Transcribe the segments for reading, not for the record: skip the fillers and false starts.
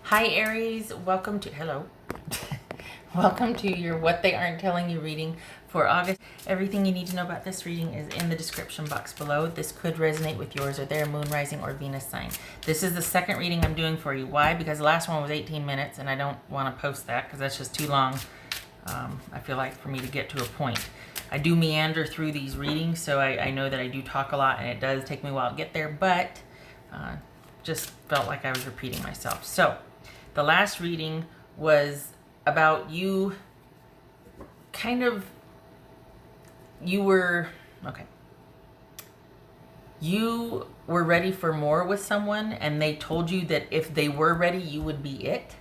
Hi Aries, welcome to, hello. Welcome to your What They Aren't Telling You reading for August. Everything you need to know about this reading is in the description box below. This could resonate with yours or their moon, rising, or Venus sign. This is the second reading I'm doing for you. Why? Because the last one was 18 minutes and I don't want to post that because that's just too long. I feel like for me to get to a point. I do meander through these readings, so I know that I do talk a lot and it does take me a while to get there, but just felt like I was repeating myself. So the last reading was about you you were ready for more with someone, and they told you that if they were ready, you would be it.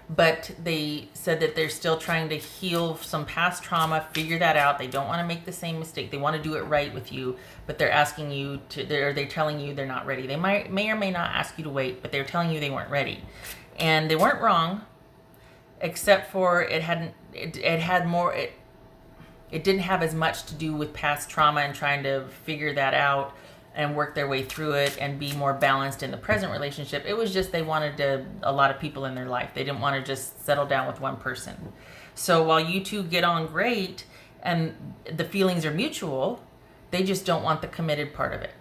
But they said that they're still trying to heal some past trauma, figure that out. They don't want to make the same mistake. They want to do it right with you, but they're asking you to, they're telling you they're not ready. They may or may not ask you to wait, but they're telling you they weren't ready. And they weren't wrong, except for it didn't have as much to do with past trauma and trying to figure that out and work their way through it and be more balanced in the present relationship. It was just they wanted a lot of people in their life. They didn't want to just settle down with one person. So while you two get on great and the feelings are mutual, they just don't want the committed part of it.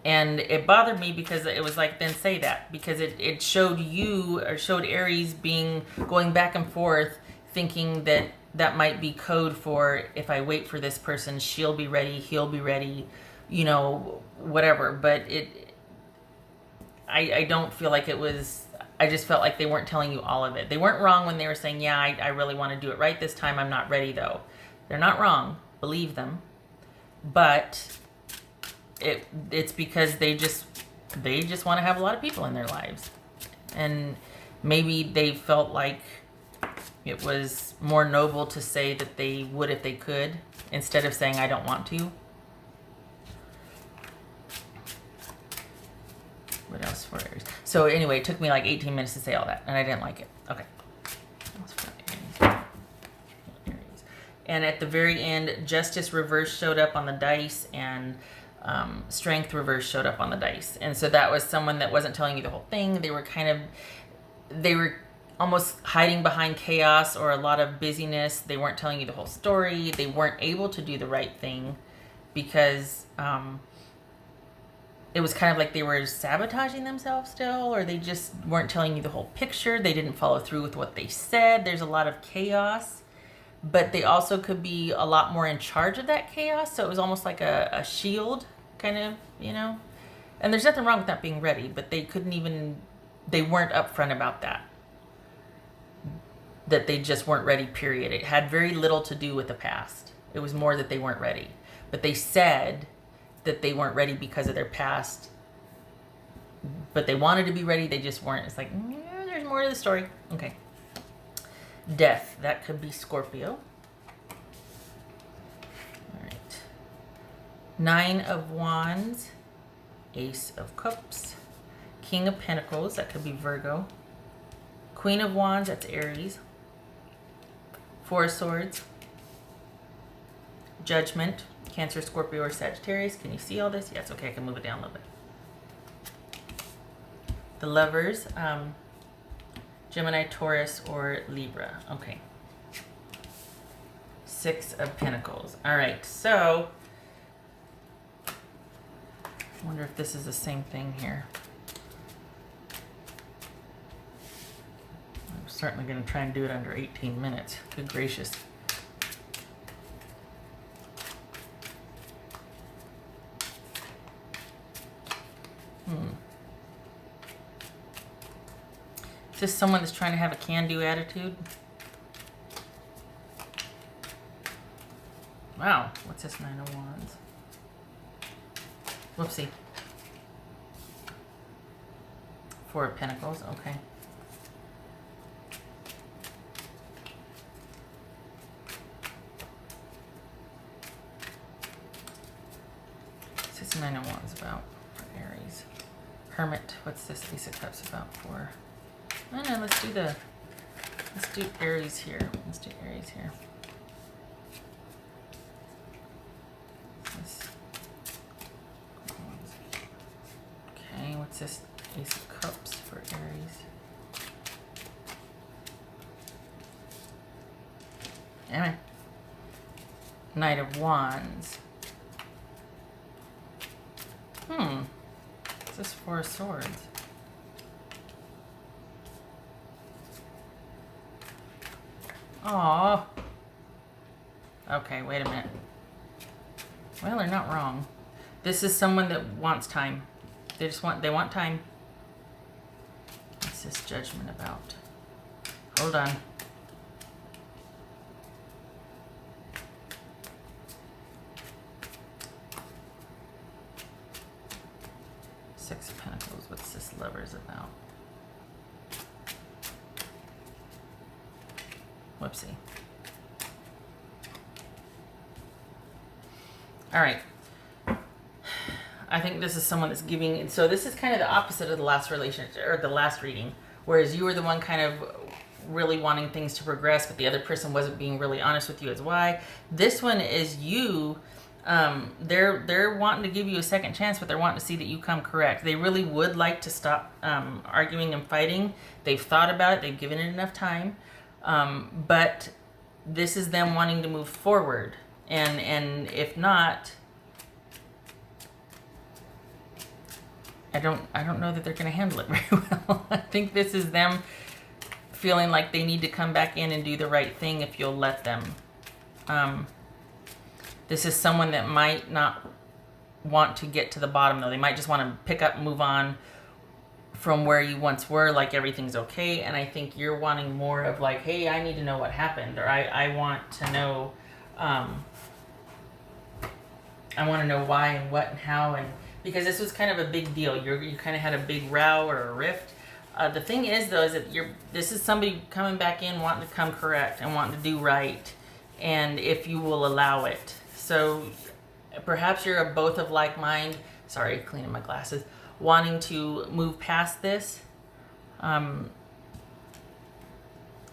And it bothered me because it was like, then say that, because it showed you, or showed Aries going back and forth, thinking that that might be code for, if I wait for this person, she'll be ready, he'll be ready, you know, whatever. But I don't feel like it was, I just felt like they weren't telling you all of it. They weren't wrong when they were saying, yeah, I really want to do it right this time, I'm not ready though. They're not wrong, believe them. But it's because they just want to have a lot of people in their lives. And maybe they felt like it was more noble to say that they would if they could, instead of saying I don't want to. What else for Aries? So anyway, it took me like 18 minutes to say all that, and I didn't like it. Okay. Aries. And at the very end, Justice reverse showed up on the dice, and Strength reverse showed up on the dice. And so that was someone that wasn't telling you the whole thing. They were almost hiding behind chaos or a lot of busyness. They weren't telling you the whole story. They weren't able to do the right thing because it was kind of like they were sabotaging themselves still, or they just weren't telling you the whole picture. They didn't follow through with what they said. There's a lot of chaos, but they also could be a lot more in charge of that chaos. So it was almost like a shield kind of, you know, and there's nothing wrong with not being ready, but they weren't upfront about that they just weren't ready, period. It had very little to do with the past. It was more that they weren't ready, but they said that they weren't ready because of their past, but they wanted to be ready. They just weren't. It's like, yeah, there's more to the story. Okay. Death, that could be Scorpio. All right. 9 of Wands, Ace of Cups, King of Pentacles, that could be Virgo. Queen of Wands, that's Aries. 4 of Swords, Judgment, Cancer, Scorpio, or Sagittarius. Can you see all this? Yes, okay, I can move it down a little bit. The Lovers, Gemini, Taurus, or Libra. Okay. 6 of Pentacles. All right, so I wonder if this is the same thing here. I'm certainly going to try and do it under 18 minutes. Good gracious. Is this someone that's trying to have a can-do attitude? Wow, what's this 9 of Wands? Whoopsie. 4 of Pentacles, okay. What's this 9 of Wands about for Aries? Hermit, what's this Ace of Cups about for? I don't know, let's do Aries here. Let's do Aries here. Okay, what's this Ace of Cups for Aries? Anyway. Knight of Wands. What's this Four of Swords? Aww. Okay, wait a minute. Well, they're not wrong. This is someone that wants time. They want time. What's this Judgment about? Hold on. Six of Pentacles. What's this Lovers about? Whoopsie. All right. I think this is someone that's giving. So this is kind of the opposite of the last relationship or the last reading, whereas you were the one kind of really wanting things to progress, but the other person wasn't being really honest with you as why. This one is you. They're wanting to give you a second chance, but they're wanting to see that you come correct. They really would like to stop arguing and fighting. They've thought about it. They've given it enough time. But this is them wanting to move forward. And if not, I don't know that they're going to handle it very well. I think this is them feeling like they need to come back in and do the right thing if you'll let them. This is someone that might not want to get to the bottom, though. They might just want to pick up and move on from where you once were, like everything's okay. And I think you're wanting more of like, hey, I need to know what happened, or I want to know, I want to know why and what and how, and because this was kind of a big deal. You kind of had a big row or a rift. The thing is, though, is that this is somebody coming back in, wanting to come correct and wanting to do right, and if you will allow it. So perhaps you're both of like mind. Sorry, cleaning my glasses. Wanting to move past this. I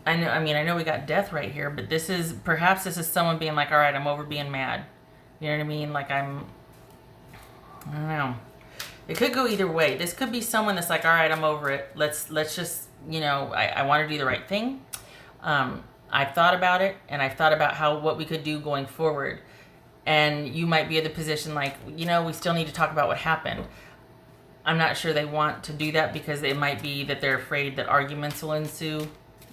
know we got death right here, but perhaps this is someone being like, all right, I'm over being mad. You know what I mean? Like I don't know. It could go either way. This could be someone that's like, all right, I'm over it. Let's just, I want to do the right thing. I've thought about it, and I've thought about what we could do going forward. And you might be in the position like, we still need to talk about what happened. I'm not sure they want to do that because it might be that they're afraid that arguments will ensue,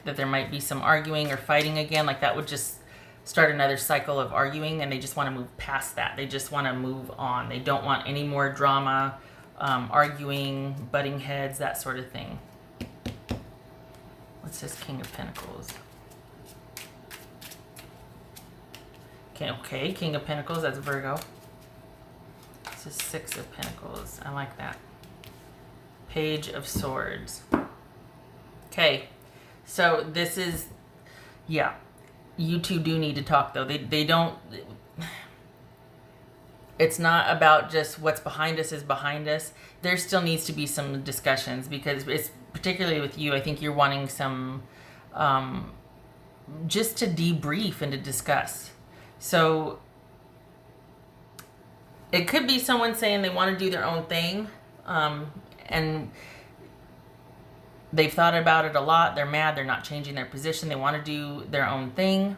that there might be some arguing or fighting again. Like that would just start another cycle of arguing, and they just want to move past that. They just want to move on. They don't want any more drama, arguing, butting heads, that sort of thing. What's this King of Pentacles? Okay, King of Pentacles, that's Virgo. This is Six of Pentacles. I like that. Page of Swords. Okay, so this is, yeah. You two do need to talk, though. They don't... It's not about just what's behind us is behind us. There still needs to be some discussions, because it's particularly with you, I think you're wanting some... just to debrief and to discuss. So it could be someone saying they want to do their own thing, and they've thought about it a lot. They're mad. They're not changing their position. They want to do their own thing,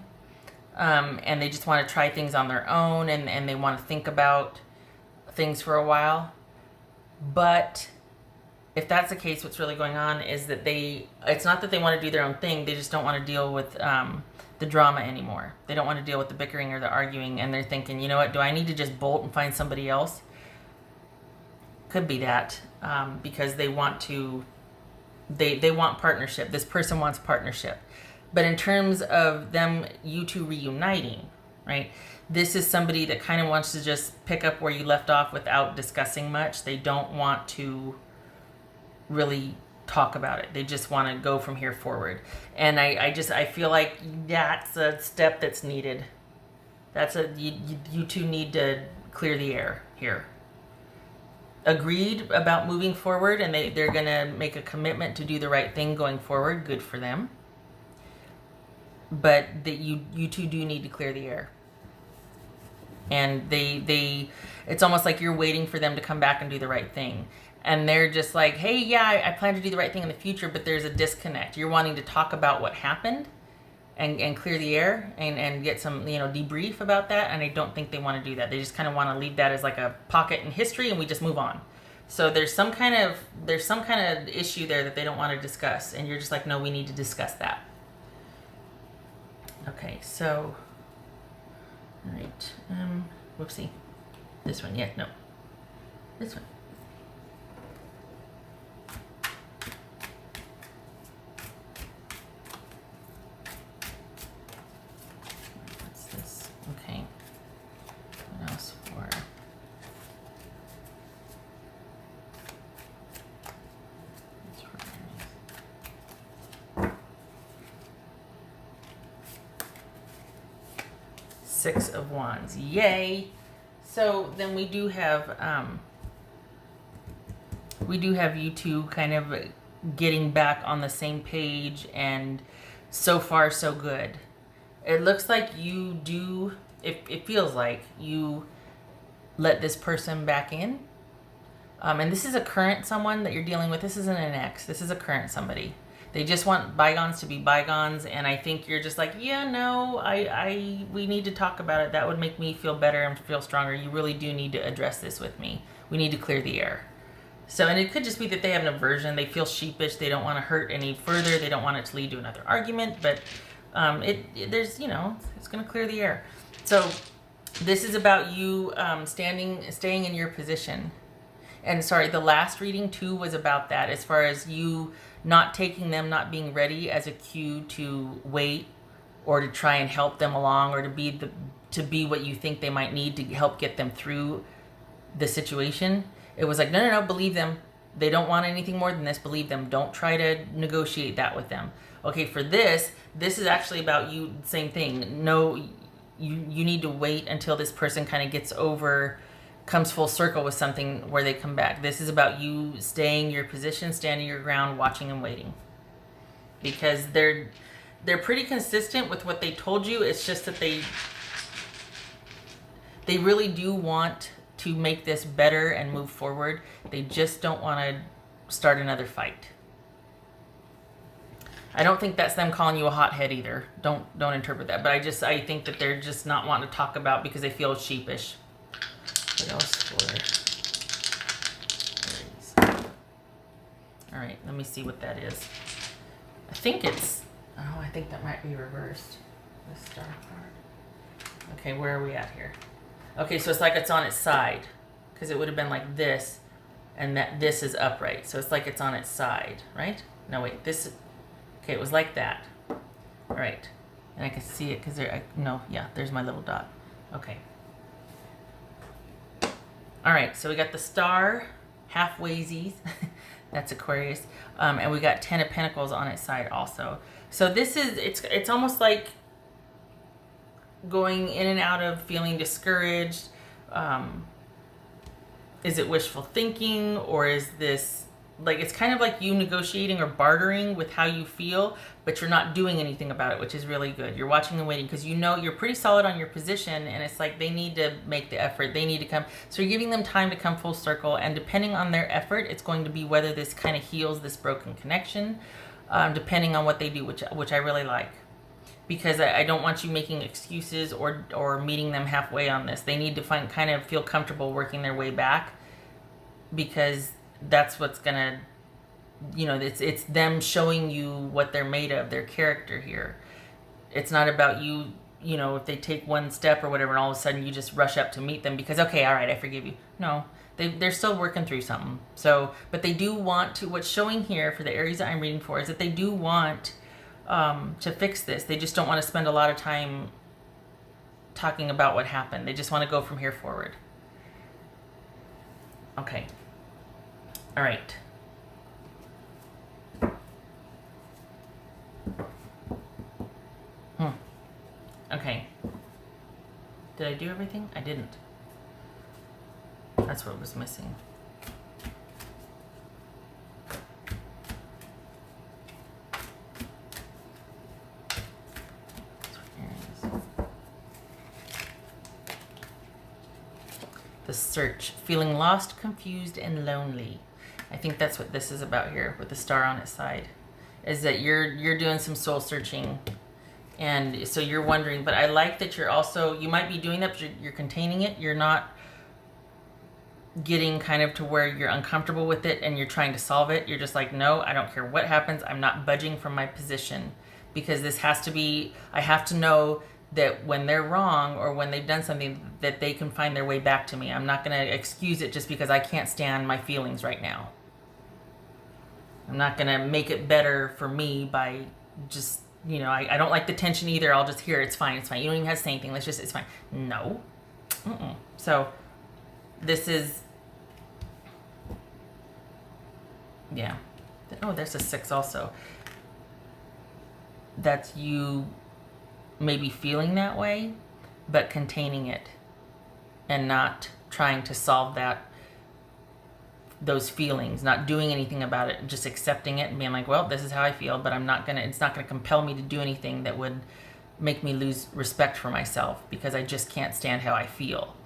and they just want to try things on their own, and they want to think about things for a while. But if that's the case, what's really going on is that it's not that they want to do their own thing. They just don't want to deal with the drama anymore. They don't want to deal with the bickering or the arguing, and they're thinking, you know what, do I need to just bolt and find somebody else? Could be that, because they want to, they want partnership. This person wants partnership. But in terms of you two reuniting, right, this is somebody that kind of wants to just pick up where you left off without discussing much. They don't want to really talk about it. They just want to go from here forward. And I feel like that's a step that's needed. You two need to clear the air here. Agreed about moving forward, and they're going to make a commitment to do the right thing going forward. Good for them. But you two do need to clear the air. And it's almost like you're waiting for them to come back and do the right thing. And they're just like, hey, yeah, I plan to do the right thing in the future, but there's a disconnect. You're wanting to talk about what happened, and clear the air and get some, debrief about that. And I don't think they want to do that. They just kind of want to leave that as like a pocket in history and we just move on. So there's some kind of issue there that they don't want to discuss. And you're just like, no, we need to discuss that. Okay, so, all right. Whoopsie. This one, yeah, no. This one. What's this? Okay. What else for? Six of Wands. Yay! So then we do have you two kind of getting back on the same page, and so far so good. It looks like you do. It feels like you let this person back in. And this is a current someone that you're dealing with. This isn't an ex. This is a current somebody. They just want bygones to be bygones, and I think you're just like, yeah, no, we need to talk about it. That would make me feel better and feel stronger. You really do need to address this with me. We need to clear the air. So, and it could just be that they have an aversion. They feel sheepish. They don't want to hurt any further. They don't want it to lead to another argument, but there's, it's going to clear the air. So this is about you staying in your position. And sorry, the last reading too was about that, as far as you not taking them not being ready as a cue to wait or to try and help them along, or to be what you think they might need to help get them through the situation. It was like, no, believe them. They don't want anything more than this. Believe them. Don't try to negotiate that with them. Okay, for this is actually about you, same thing. No, you need to wait until this person kind of comes full circle with something where they come back. This is about you staying your position, standing your ground, watching and waiting. Because they're pretty consistent with what they told you. It's just that they really do want to make this better and move forward. They just don't want to start another fight. I don't think that's them calling you a hothead either. Don't interpret that. But I think that they're just not wanting to talk about because they feel sheepish. What else for Aries? All right, let me see what that is. I think that might be reversed. The star card. Okay, where are we at here? Okay, so it's like it's on its side, because it would have been like this, and that this is upright. So it's like it's on its side, right? No, wait, this. Okay, it was like that. All right, and I can see it because there's my little dot. Okay. All right, so we got the star, halfwaysies. That's Aquarius. And we got 10 of Pentacles on its side also. So this is, it's almost like going in and out of feeling discouraged. Is it wishful thinking, or is this, like, it's kind of like you negotiating or bartering with how you feel, but you're not doing anything about it, which is really good. You're watching and waiting because you're pretty solid on your position, and it's like they need to make the effort. They need to come. So you're giving them time to come full circle, and depending on their effort, it's going to be whether this kind of heals this broken connection, depending on what they do, which I really like. Because I don't want you making excuses or meeting them halfway on this. They need to kind of feel comfortable working their way back, because that's what's gonna, it's them showing you what they're made of, their character here. It's not about you, if they take one step or whatever and all of a sudden you just rush up to meet them because, okay, all right, I forgive you. No, they're still working through something. So, but they do want to, what's showing here for the Aries that I'm reading for is that they do want to fix this. They just don't want to spend a lot of time talking about what happened. They just want to go from here forward. Okay. All right. Okay. Did I do everything? I didn't. That's what was missing. The search. Feeling lost, confused, and lonely. I think that's what this is about here with the star on its side. Is that you're doing some soul searching, And so you're wondering, but I like that you're also, you might be doing that, but you're containing it. You're not getting kind of to where you're uncomfortable with it and you're trying to solve it. You're just like, no, I don't care what happens. I'm not budging from my position, because this has to be, I have to know that when they're wrong or when they've done something, that they can find their way back to me. I'm not going to excuse it just because I can't stand my feelings right now. I'm not going to make it better for me by just, you know, I don't like the tension either. I'll just hear it's fine. It's fine. You don't even have to say anything. Let's just, it's fine. No. Mm-mm. So this is, yeah. Oh, there's a 6 also. That's you maybe feeling that way, but containing it and not trying to solve those feelings, not doing anything about it, just accepting it and being like, well, this is how I feel, but it's not gonna compel me to do anything that would make me lose respect for myself, because I just can't stand how I feel.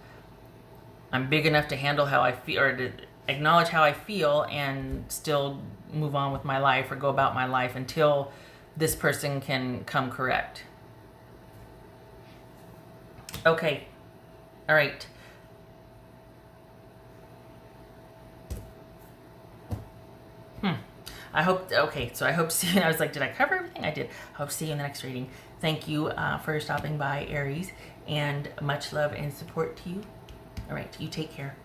I'm big enough to handle how I feel, or to acknowledge how I feel and still move on with my life or go about my life until this person can come correct. Okay. All right. I hope, okay, so I hope to see, I was like, did I cover everything? I did. I hope to see you in the next reading. Thank you for stopping by, Aries, and much love and support to you. All right, you take care.